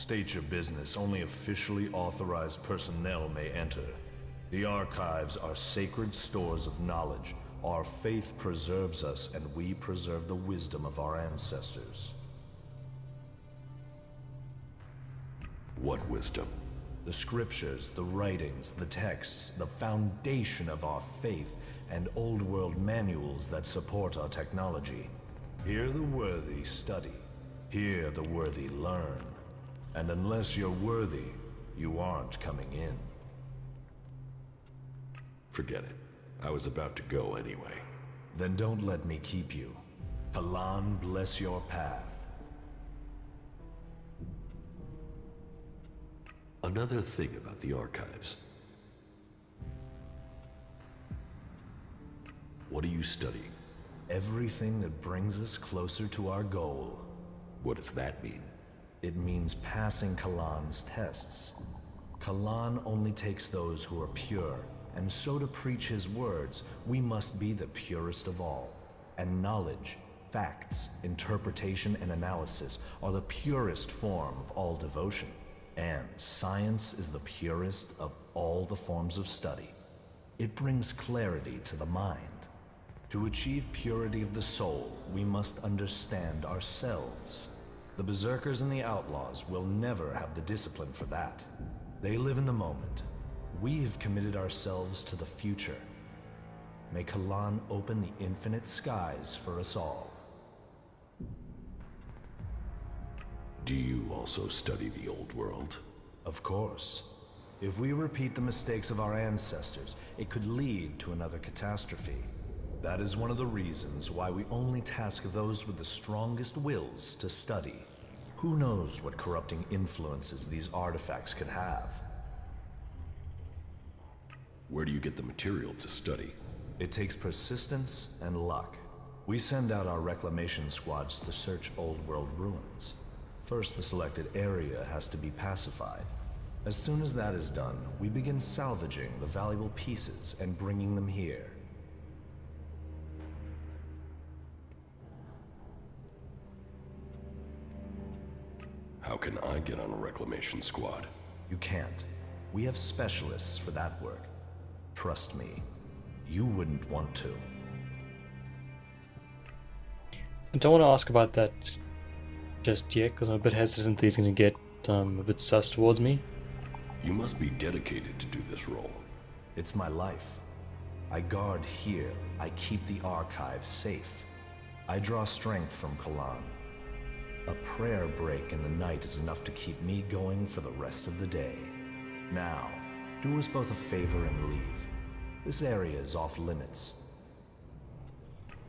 State your business. Only officially authorized personnel may enter. The archives are sacred stores of knowledge. Our faith preserves us, and we preserve the wisdom of our ancestors. What wisdom? The scriptures, the writings, the texts, the foundation of our faith, and old world manuals that support our technology. Here the worthy study. Here the worthy learn. And unless you're worthy, you aren't coming in. Forget it. I was about to go anyway. Then don't let me keep you. Kalan bless your path. Another thing about the archives. What are you studying? Everything that brings us closer to our goal. What does that mean? It means passing Kalan's tests. Kalan only takes those who are pure, and so to preach his words, we must be the purest of all. And knowledge, facts, interpretation, and analysis are the purest form of all devotion. And science is the purest of all the forms of study. It brings clarity to the mind. To achieve purity of the soul, we must understand ourselves. The berserkers and the outlaws will never have the discipline for that. They live in the moment. We have committed ourselves to the future. May Kalan open the infinite skies for us all. Do you also study the old world? Of course. If we repeat the mistakes of our ancestors, it could lead to another catastrophe. That is one of the reasons why we only task those with the strongest wills to study. Who knows what corrupting influences these artifacts could have? Where do you get the material to study? It takes persistence and luck. We send out our reclamation squads to search old world ruins. First, the selected area has to be pacified. As soon as that is done, we begin salvaging the valuable pieces and bringing them here. How can I get on a reclamation squad? You can't. We have specialists for that work. Trust me, you wouldn't want to. I don't want to ask about that just yet, because I'm a bit hesitant that he's going to get a bit sus towards me. You must be dedicated to do this role. It's my life. I guard here. I keep the archives safe. I draw strength from Kalan. A prayer break in the night is enough to keep me going for the rest of the day. Now, do us both a favor and leave. This area is off limits.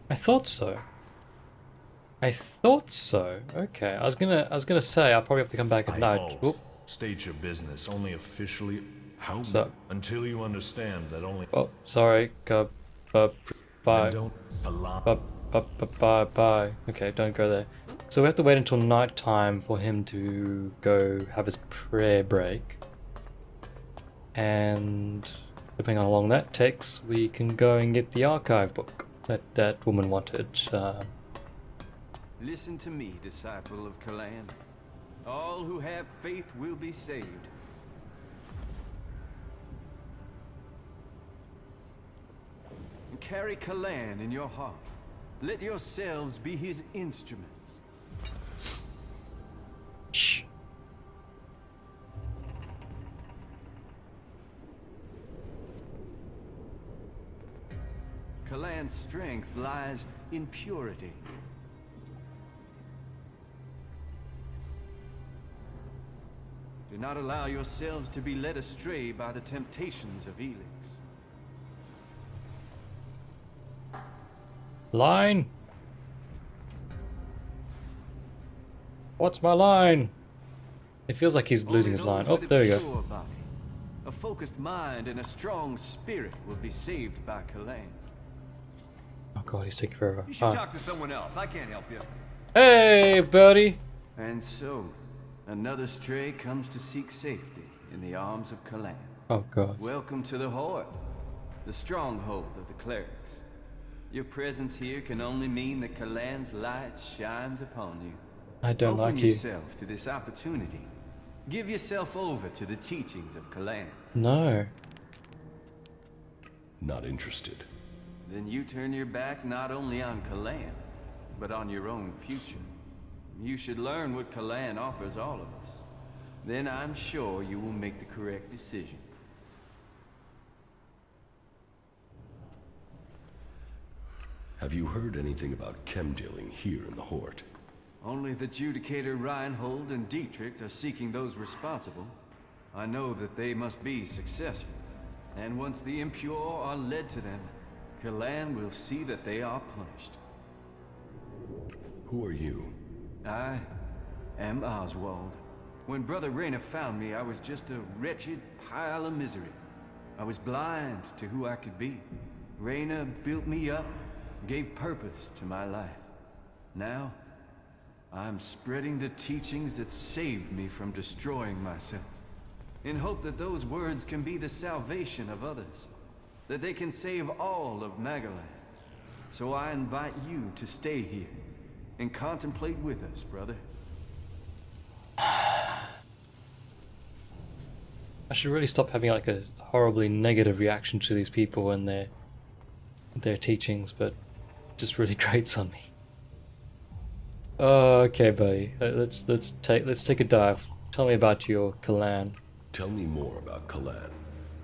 I thought so. Okay, I was gonna say I'll probably have to come back at night. Oop. State your business. Only officially. How? So, Until you understand that only. oh, sorry. Bye. Don't allow. Bye. Okay, don't go there. So we have to wait until night time for him to go have his prayer break. And depending on how long that takes, we can go and get the archive book that woman wanted. Listen to me, disciple of Kalan. All who have faith will be saved. And carry Kalan in your heart. Let yourselves be his instruments. Shh. Kalan's strength lies in purity. Do not allow yourselves to be led astray by the temptations of Elex. Line. What's my line? It feels like he's losing his line. Oh, there we go. A focused mind and a strong spirit will be saved by Kalan. Oh god, he's taking forever. You should talk to someone else. I can't help you. Hey, birdie. And so, another stray comes to seek safety in the arms of Kalan. Oh god. Welcome to the Horde, the stronghold of the clerics. Your presence here can only mean that Kalan's light shines upon you. I don't Open like you. yourself to this opportunity Give yourself over to the teachings of Kalan. No. Not interested. Then you turn your back not only on Kalan, but on your own future. You should learn what Kalan offers all of us. Then I'm sure you will make the correct decision. Have you heard anything about chem dealing here in the Hort? Only the Judicator Reinhold and Dietrich are seeking those responsible. I know that they must be successful. And once the impure are led to them, Kalan will see that they are punished. Who are you? I am Oswald. When Brother Rayner found me, I was just a wretched pile of misery. I was blind to who I could be. Rayner built me up, gave purpose to my life. Now, I'm spreading the teachings that saved me from destroying myself, in hope that those words can be the salvation of others, that they can save all of Magalan. So I invite you to stay here and contemplate with us, brother. I should really stop having like a horribly negative reaction to these people and their teachings, but it just really grates on me. Okay, buddy. Let's take a dive. Tell me about your Kalan. Tell me more about Kalan.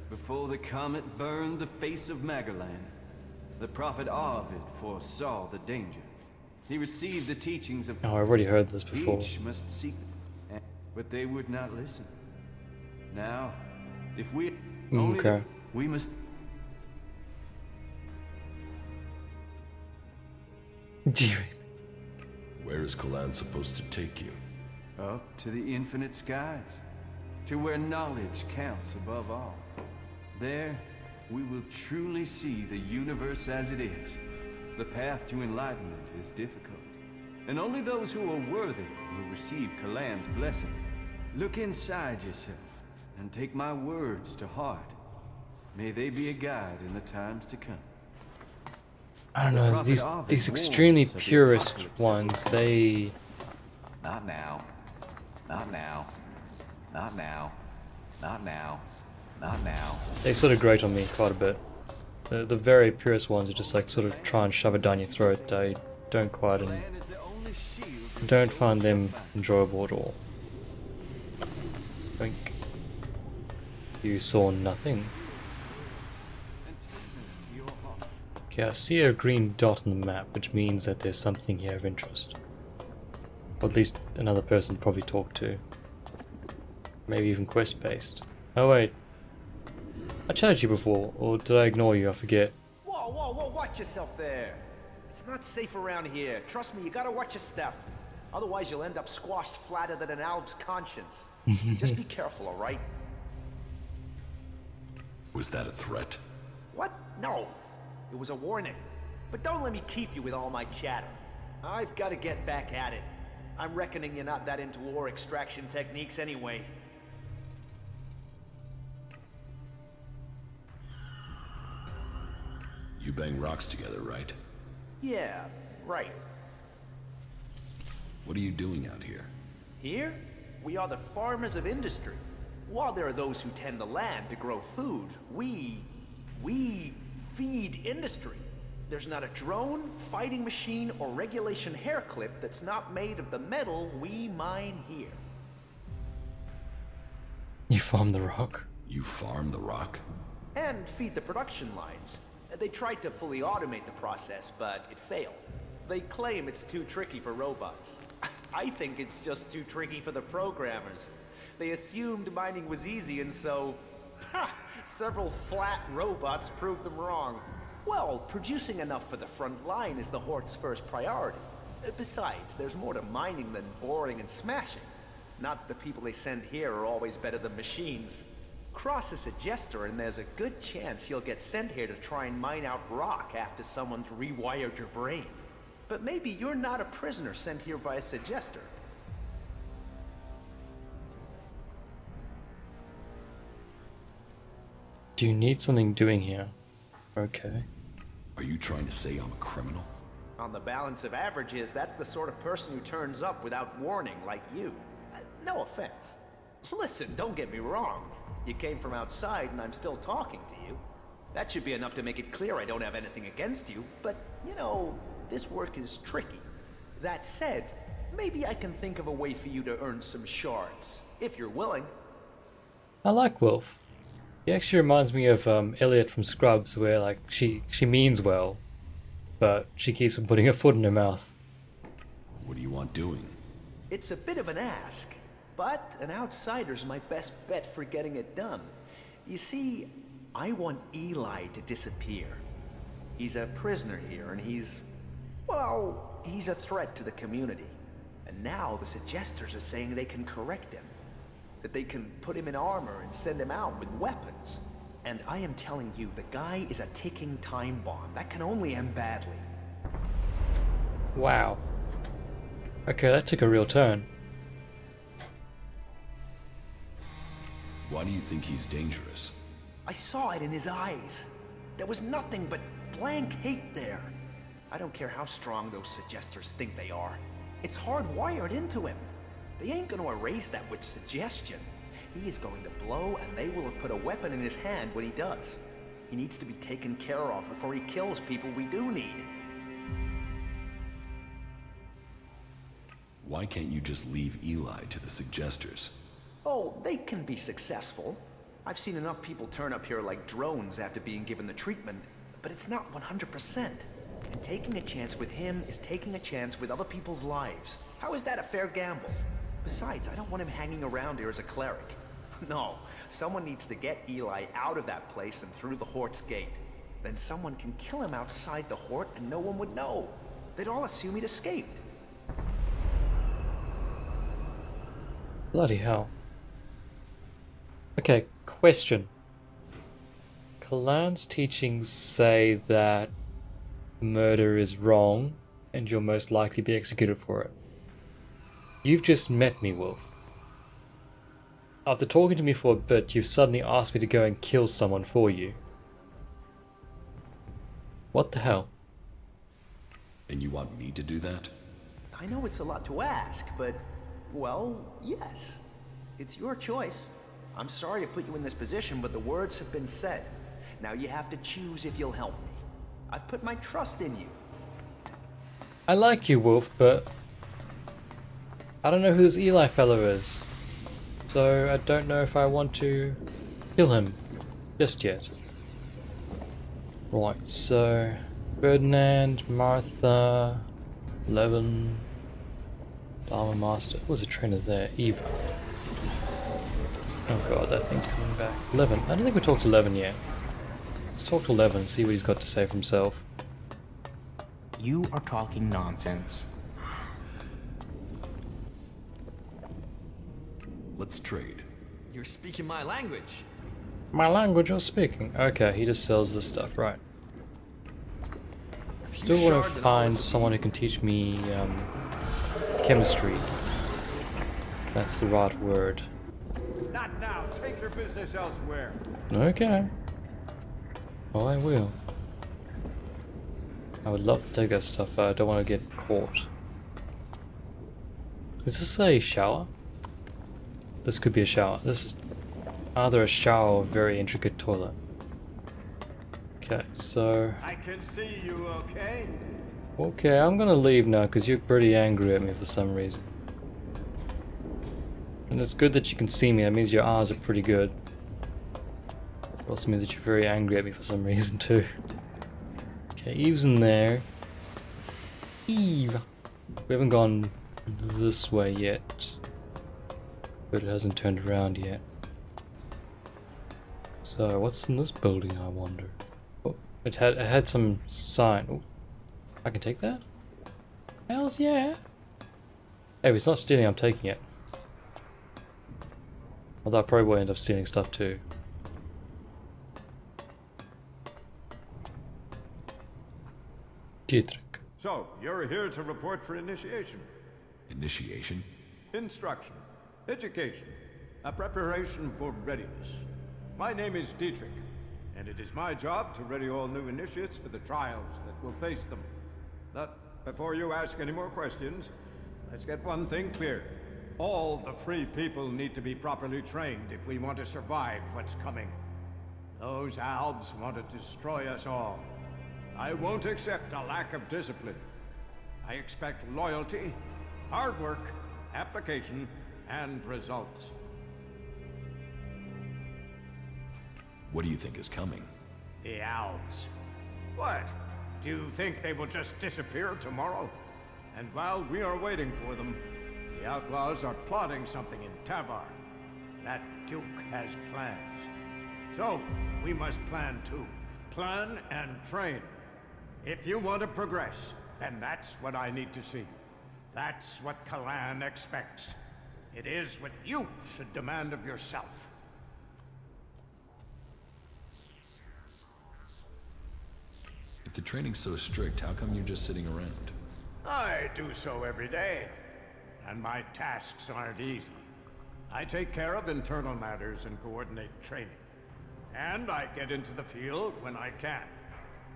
Before the comet burned the face of Magalan, the prophet Arvid foresaw the danger. He received the teachings of Oh, I've already heard this before. each must seek, but they would not listen. Now, if we only Okay. we must. Where is Kalan supposed to take you? Up to the infinite skies, to where knowledge counts above all. There, we will truly see the universe as it is. The path to enlightenment is difficult, and only those who are worthy will receive Kalan's blessing. Look inside yourself, and take my words to heart. May they be a guide in the times to come. I don't know, these extremely purist ones, they... Not now. Not now. Not now. Not now. Not now. They sort of grate on me quite a bit. The very purest ones are just like sort of try and shove it down your throat. I don't quite and Kalan is the only shield don't find them enjoyable at all. Think you saw nothing. Okay, I see a green dot on the map, which means that there's something here of interest. Or at least another person to probably talk to. Maybe even quest-based. Oh wait. I chatted you before, or did I ignore you? I forget. Whoa, whoa, whoa, watch yourself there. It's not safe around here. Trust me, you gotta watch your step. Otherwise you'll end up squashed flatter than an Alb's conscience. Just be careful, alright? Was that a threat? What? No. It was a warning. But don't let me keep you with all my chatter. I've gotta get back at it. I'm reckoning you're not that into ore extraction techniques anyway. You bang rocks together, right? Yeah, right. What are you doing out here? Here, we are the farmers of industry. While there are those who tend the land to grow food, we feed industry. There's not a drone, fighting machine, or regulation hair clip that's not made of the metal we mine here. You farm the rock? You farm the rock? And feed the production lines. They tried to fully automate the process, but it failed. They claim it's too tricky for robots. I think it's just too tricky for the programmers. They assumed mining was easy, and so... several flat robots proved them wrong. Well, producing enough for the front line is the Hort's first priority. Besides, there's more to mining than boring and smashing. Not that the people they send here are always better than machines. Cross a ThisJester and there's a good chance you'll get sent here to try and mine out rock after someone's rewired your brain. But maybe you're not a prisoner sent here by a ThisJester. Do you need something doing here? Okay. Are you trying to say I'm a criminal? On the balance of averages, that's the sort of person who turns up without warning, like you. No offense. Listen, don't get me wrong. You came from outside and I'm still talking to you. That should be enough to make it clear I don't have anything against you, but, you know, this work is tricky. That said, maybe I can think of a way for you to earn some shards, if you're willing. I like Wolf. He actually reminds me of Elliot from Scrubs, where like she means well, but she keeps on putting her foot in her mouth. What do you want doing? It's a bit of an ask, but an outsider's my best bet for getting it done. You see, I want Eli to disappear. He's a prisoner here, and he's a threat to the community. And now the ThisJesters are saying they can correct him. That they can put him in armor and send him out with weapons. And I am telling you, the guy is a ticking time bomb. That can only end badly. Wow. Okay, that took a real turn. Why do you think he's dangerous? I saw it in his eyes. There was nothing but blank hate there. I don't care how strong those ThisJesters think they are. It's hardwired into him. They ain't gonna erase that with suggestion. He is going to blow, and they will have put a weapon in his hand when he does. He needs to be taken care of before he kills people we do need. Why can't you just leave Eli to the ThisJesters? Oh, they can be successful. I've seen enough people turn up here like drones after being given the treatment, but it's not 100%. And taking a chance with him is taking a chance with other people's lives. How is that a fair gamble? Besides, I don't want him hanging around here as a cleric. No, someone needs to get Eli out of that place and through the Hort's gate. Then someone can kill him outside the Hort and no one would know. They'd all assume he'd escaped. Bloody hell. Okay, question. Kalan's teachings say that murder is wrong and you'll most likely be executed for it. You've just met me, Wolf. After talking to me for a bit, you've suddenly asked me to go and kill someone for you. What the hell? And you want me to do that? I know it's a lot to ask, but, well, yes. It's your choice. I'm sorry to put you in this position, but the words have been said. Now you have to choose if you'll help me. I've put my trust in you. I like you, Wolf, but I don't know who this Eli fellow is. So I don't know if I want to kill him just yet. Right, so Ferdinand, Martha, Levin, Dharma Master. What was a trainer there? Eva. Oh god, that thing's coming back. Levin. I don't think we talked to Levin yet. Let's talk to Levin and see what he's got to say for himself. You are talking nonsense. Let's trade. You're speaking my language. My language you're speaking. Okay, he just sells this stuff, right. Still want to find someone who can teach me chemistry. That's the right word. Not now. Take your business elsewhere. Okay. Oh, I will. I would love to take that stuff, but I don't want to get caught. Is this a shower? This could be a shower. This is either a shower or a very intricate toilet. Okay, so... I can see you, okay? Okay, I'm gonna leave now because you're pretty angry at me for some reason. And it's good that you can see me, that means your eyes are pretty good. It also means that you're very angry at me for some reason too. Okay, Eve's in there. Eve! We haven't gone this way yet. But it hasn't turned around yet. So, what's in this building, I wonder? Oh, it had some sign. Oh, I can take that? Hells yeah! Hey, if it's not stealing, I'm taking it. Although I probably will end up stealing stuff too. Dietrich. So, you're here to report for initiation. Initiation? Instruction. Education. A preparation for readiness. My name is Dietrich, and it is my job to ready all new initiates for the trials that will face them. But before you ask any more questions, let's get one thing clear. All the free people need to be properly trained if we want to survive what's coming. Those Albs want to destroy us all. I won't accept a lack of discipline. I expect loyalty, hard work, application, and results. What do you think is coming? The Albs. What? Do you think they will just disappear tomorrow? And while we are waiting for them, the outlaws are plotting something in Tavar. That Duke has plans. So, we must plan too. Plan and train. If you want to progress, then that's what I need to see. That's what Kalan expects. It is what you should demand of yourself. If the training's so strict, how come you're just sitting around? I do so every day. And my tasks aren't easy. I take care of internal matters and coordinate training. And I get into the field when I can.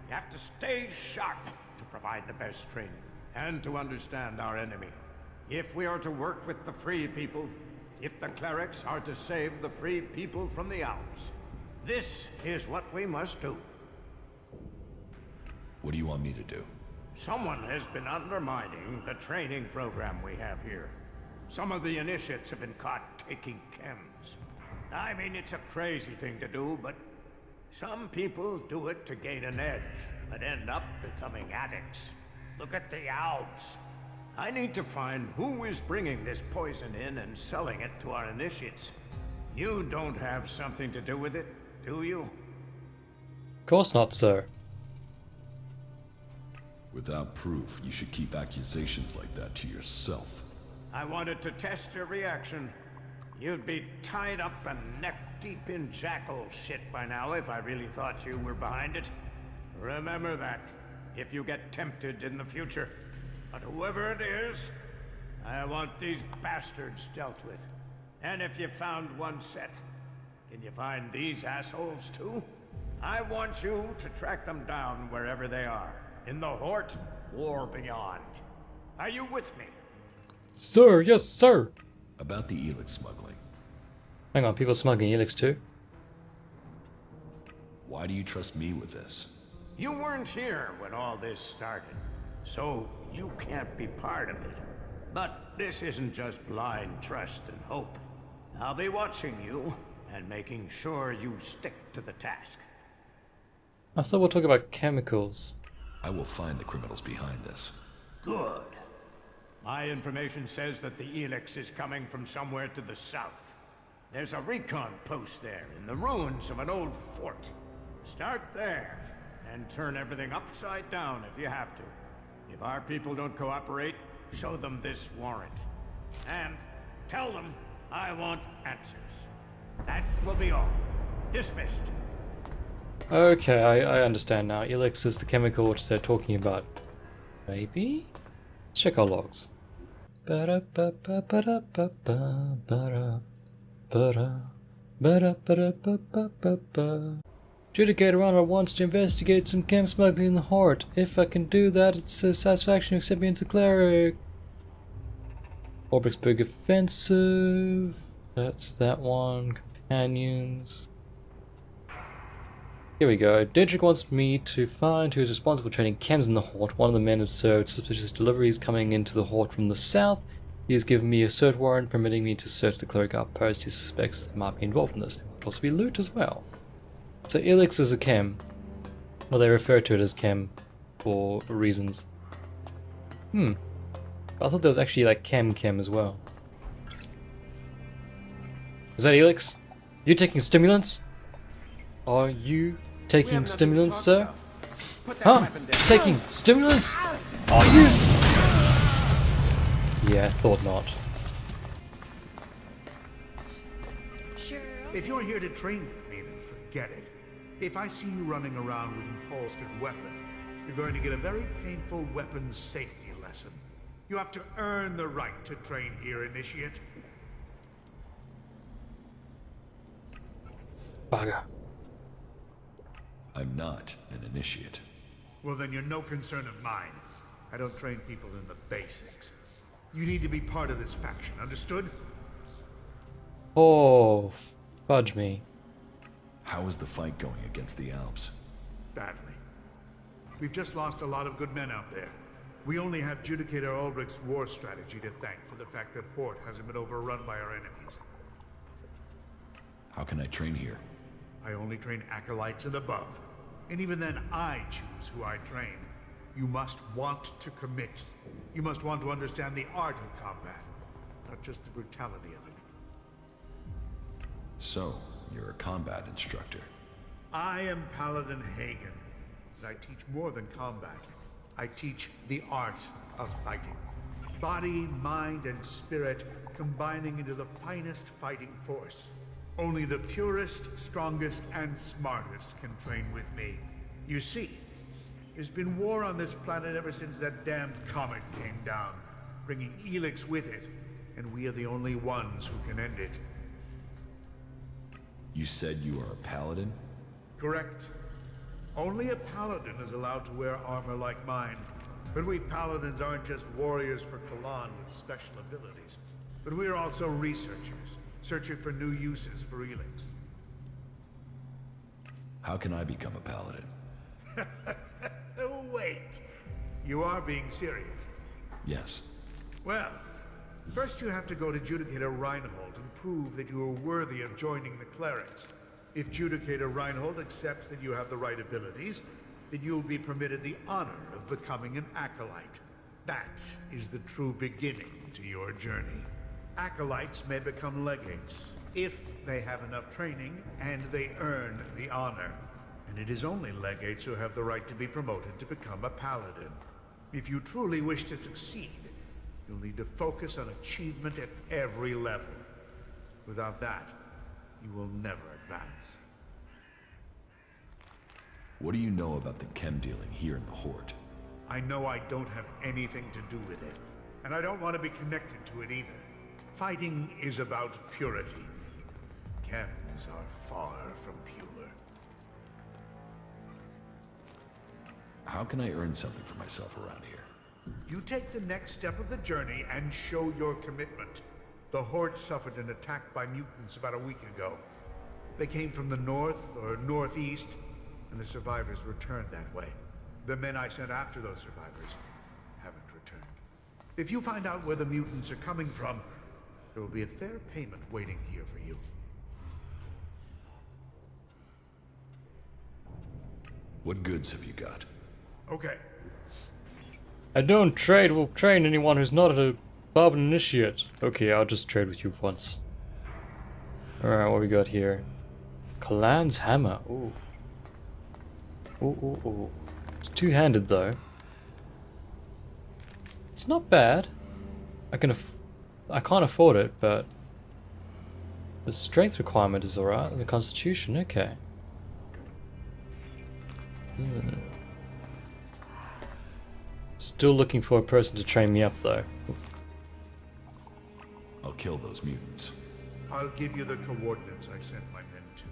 You have to stay sharp to provide the best training, and to understand our enemy. If we are to work with the free people, if the clerics are to save the free people from the Alps, this is what we must do. What do you want me to do? Someone has been undermining the training program we have here. Some of the initiates have been caught taking chems. I mean, it's a crazy thing to do, but some people do it to gain an edge, but end up becoming addicts. Look at the Alps. I need to find who is bringing this poison in and selling it to our initiates. You don't have something to do with it, do you? Of course not, sir. Without proof, you should keep accusations like that to yourself. I wanted to test your reaction. You'd be tied up and neck-deep in jackal shit by now if I really thought you were behind it. Remember that, if you get tempted in the future. But whoever it is, I want these bastards dealt with. And if you found one set, can you find these assholes too? I want you to track them down wherever they are. In the Hort or beyond. Are you with me? Sir, yes, sir. About the Elex smuggling. Hang on, people smuggling Elex too? Why do you trust me with this? You weren't here when all this started, so you can't be part of it. But this isn't just blind trust and hope. I'll be watching you and making sure you stick to the task. I thought we'll talk about chemicals. I will find the criminals behind this. Good. My information says that the Elex is coming from somewhere to the south. There's a recon post there in the ruins of an old fort. Start there and turn everything upside down if you have to. If our people don't cooperate, show them this warrant. And tell them I want answers. That will be all. Dismissed. Okay, I understand now. Elex is the chemical which they're talking about. Maybe? Let's check our logs. Adjudicator Honor wants to investigate some chem smuggling in the Hort. If I can do that, it's a satisfaction to accept me into the cleric. Orbricksburg Offensive. That's that one. Companions. Here we go. Dietrich wants me to find who is responsible for trading chems in the Hort. One of the men observed suspicious deliveries coming into the Hort from the south. He has given me a search warrant permitting me to search the cleric outpost. He suspects they might be involved in this. There might also be loot as well. So Elex is a chem. Well, they refer to it as chem for reasons. I thought there was actually like chem as well. Is that Elex? You taking stimulants? Are you taking stimulants, sir? Huh? Taking stimulants? Are you? Yeah, I thought not. If you're here to train with me, then forget it. If I see you running around with a holstered weapon, you're going to get a very painful weapons safety lesson. You have to earn the right to train here, Initiate. Bugger. I'm not an initiate. Well, then you're no concern of mine. I don't train people in the basics. You need to be part of this faction, understood? Oh, fudge me. How is the fight going against the Alps? Badly. We've just lost a lot of good men out there. We only have Judicator Ulbrich's war strategy to thank for the fact that Hort hasn't been overrun by our enemies. How can I train here? I only train acolytes and above. And even then, I choose who I train. You must want to commit. You must want to understand the art of combat, not just the brutality of it. So, you're a combat instructor. I am Paladin Hagen, and I teach more than combat. I teach the art of fighting. Body, mind, and spirit combining into the finest fighting force. Only the purest, strongest, and smartest can train with me. You see, there's been war on this planet ever since that damned comet came down, bringing Elex with it, and we are the only ones who can end it. You said you are a paladin? Correct. Only a paladin is allowed to wear armor like mine. But we paladins aren't just warriors for Kalan with special abilities. But we're also researchers, searching for new uses for Elex. How can I become a paladin? Oh, wait. You are being serious. Yes. Well, first you have to go to Judicator Reinhold and prove that you are worthy of joining the clerics. If Judicator Reinhold accepts that you have the right abilities, then you'll be permitted the honor of becoming an acolyte. That is the true beginning to your journey. Acolytes may become legates, if they have enough training and they earn the honor. And it is only legates who have the right to be promoted to become a paladin. If you truly wish to succeed, you'll need to focus on achievement at every level. Without that, you will never advance. What do you know about the chem dealing here in the Horde? I know I don't have anything to do with it, and I don't want to be connected to it either. Fighting is about purity. Chems are far from pure. How can I earn something for myself around here? You take the next step of the journey and show your commitment. The Horde suffered an attack by mutants about a week ago. They came from the north or northeast, and the survivors returned that way. The men I sent after those survivors haven't returned. If you find out where the mutants are coming from, there will be a fair payment waiting here for you. What goods have you got? Okay. I don't trade will train anyone who's not above an initiate. Okay, I'll just trade with you once. Alright, what we got here? Kalan's hammer. Ooh. Ooh. It's two-handed though. It's not bad. I can't afford it, but the strength requirement is alright. The constitution, okay. Still looking for a person to train me up though. I'll kill those mutants. I'll give you the coordinates I sent my men to.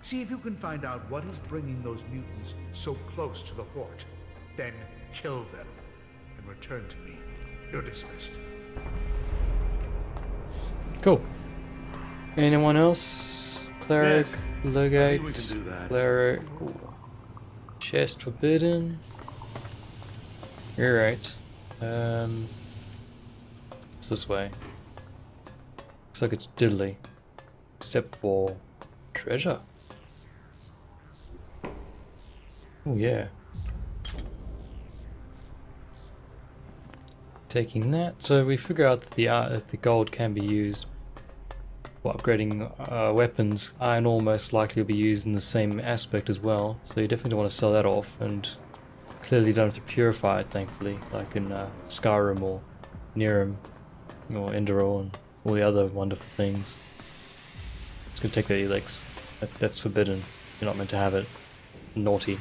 See if you can find out what is bringing those mutants so close to the Horde. Then kill them and return to me. You're dismissed. Cool. Anyone else? Cleric, legate, we can do that. cleric. Ooh. Chest forbidden. You're right. It's this way. Looks like it's diddly. Except for treasure. Oh yeah. Taking that. So we figure out that the gold can be used for upgrading weapons. Iron ore most likely will be used in the same aspect as well. So you definitely want to sell that off, and clearly don't have to purify it, thankfully, like in Skyrim or Nirim or Enderor and all the other wonderful things. It's gonna take the Elex. That's forbidden. You're not meant to have it. Naughty.